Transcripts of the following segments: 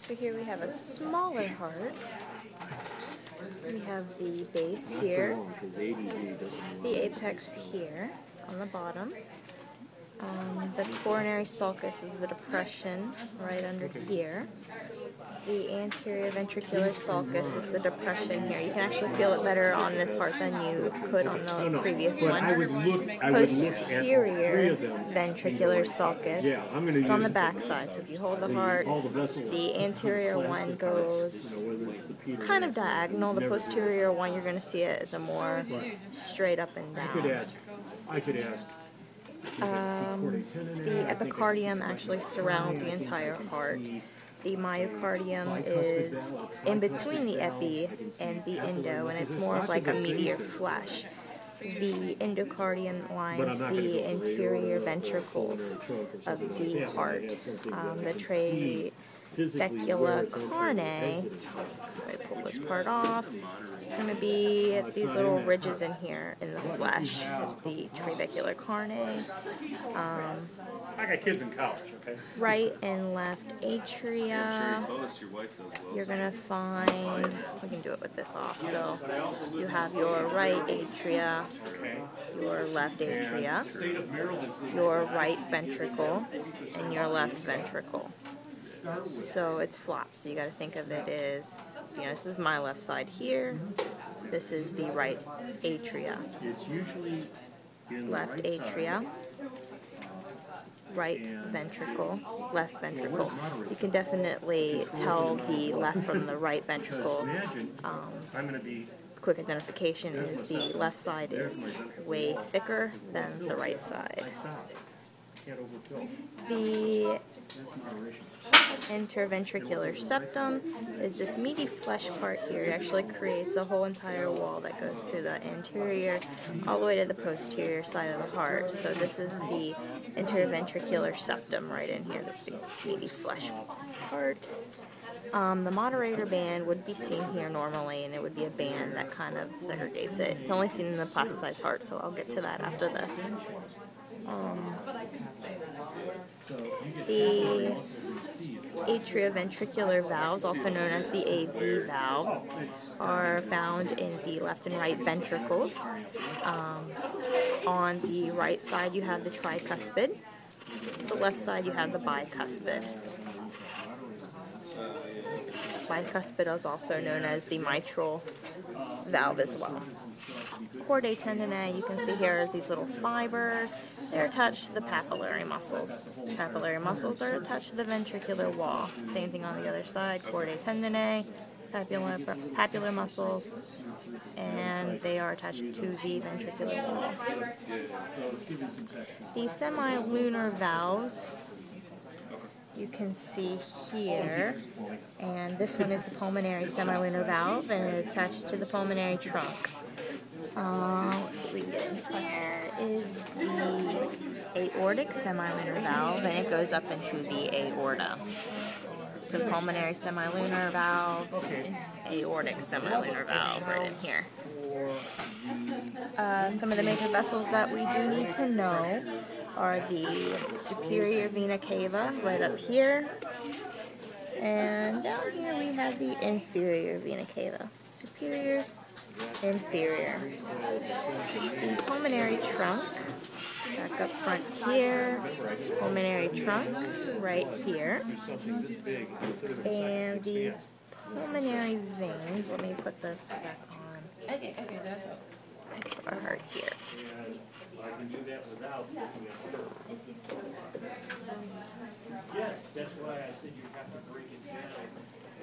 So here we have a smaller heart. We have the base here, the apex here on the bottom. The coronary sulcus is the depression right under here. The anterior ventricular sulcus is the depression here. You can actually feel it better on this heart than you could on the previous one. Posterior ventricular sulcus is on the back side. So if you hold the heart, the anterior one goes kind of diagonal. The posterior one, you're going to see it as a more straight up and down. I could ask. The epicardium actually surrounds the entire heart. The myocardium is in between the epi and the endo, and it's more of like a meteor flash. The endocardium lines the interior ventricles of the heart. The trabecula carne, I pull this part off, it's going to be these little ridges in here in the flesh, is the trabecular carne. I got kids in college, okay? Right and left atria. You're going to find, we can do it with this off, so you have your right atria, your left atria, your right ventricle, and your left ventricle. So it's flopped, so you got to think of it as, this is my left side here, this is the right atria. Left atria, right ventricle, left ventricle. You can definitely tell the left from the right ventricle. Quick identification is the left side is way thicker than the right side. The interventricular septum is this meaty flesh part here. It actually creates a whole entire wall that goes through the anterior all the way to the posterior side of the heart. So this is the interventricular septum right in here, this big meaty flesh part. The moderator band would be seen here normally, and it would be a band that kind of segregates it. It's only seen in the plasticized heart, so I'll get to that after this. The atrioventricular valves, also known as the AV valves, are found in the left and right ventricles. On the right side you have the tricuspid, the left side you have the bicuspid. Bicuspid is also known as the mitral valve as well. Chordae tendineae, you can see here these little fibers. They're attached to the papillary muscles. Papillary muscles are attached to the ventricular wall. Same thing on the other side. Chordae tendineae, papillary muscles, and they are attached to the ventricular wall. The semilunar valves, you can see here, and this one is the pulmonary semilunar valve, and it's attached to the pulmonary trunk. What we get in here is the aortic semilunar valve, and it goes up into the aorta. So pulmonary semilunar valve, aortic semilunar valve right in here. Some of the major vessels that we do need to know are the superior vena cava right up here, and down here we have the inferior vena cava. Superior, inferior. The pulmonary trunk, back up front here, pulmonary trunk right here, and the pulmonary veins, let me put this back on. Okay, that's all. Next to our heart here. I can do that without looking at the Yes, that's why I said you have to break it down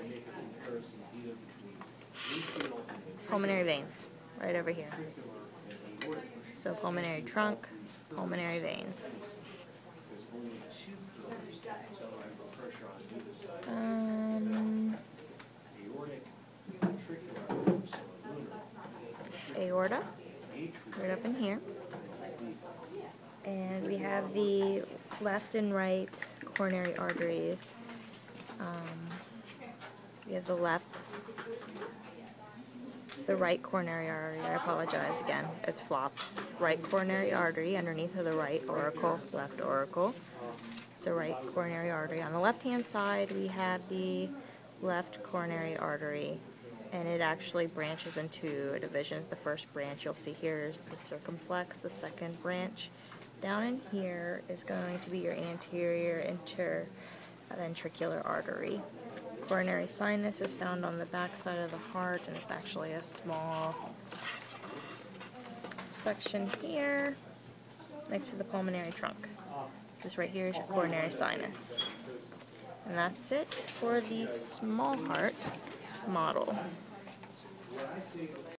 and make a comparison either between Pulmonary veins, right over here. So pulmonary trunk, pulmonary veins. Aorta, right up in here. And we have the left and right coronary arteries. We have the right coronary artery. I apologize again, it's flopped. Right coronary artery underneath of the right auricle, left auricle. So right coronary artery. On the left hand side we have the left coronary artery, and it actually branches into divisions. The first branch you'll see here is the circumflex. The second branch down in here is going to be your anterior interventricular artery. Coronary sinus is found on the back side of the heart, and it's actually a small section here next to the pulmonary trunk. This right here is your coronary sinus. And that's it for the small heart model.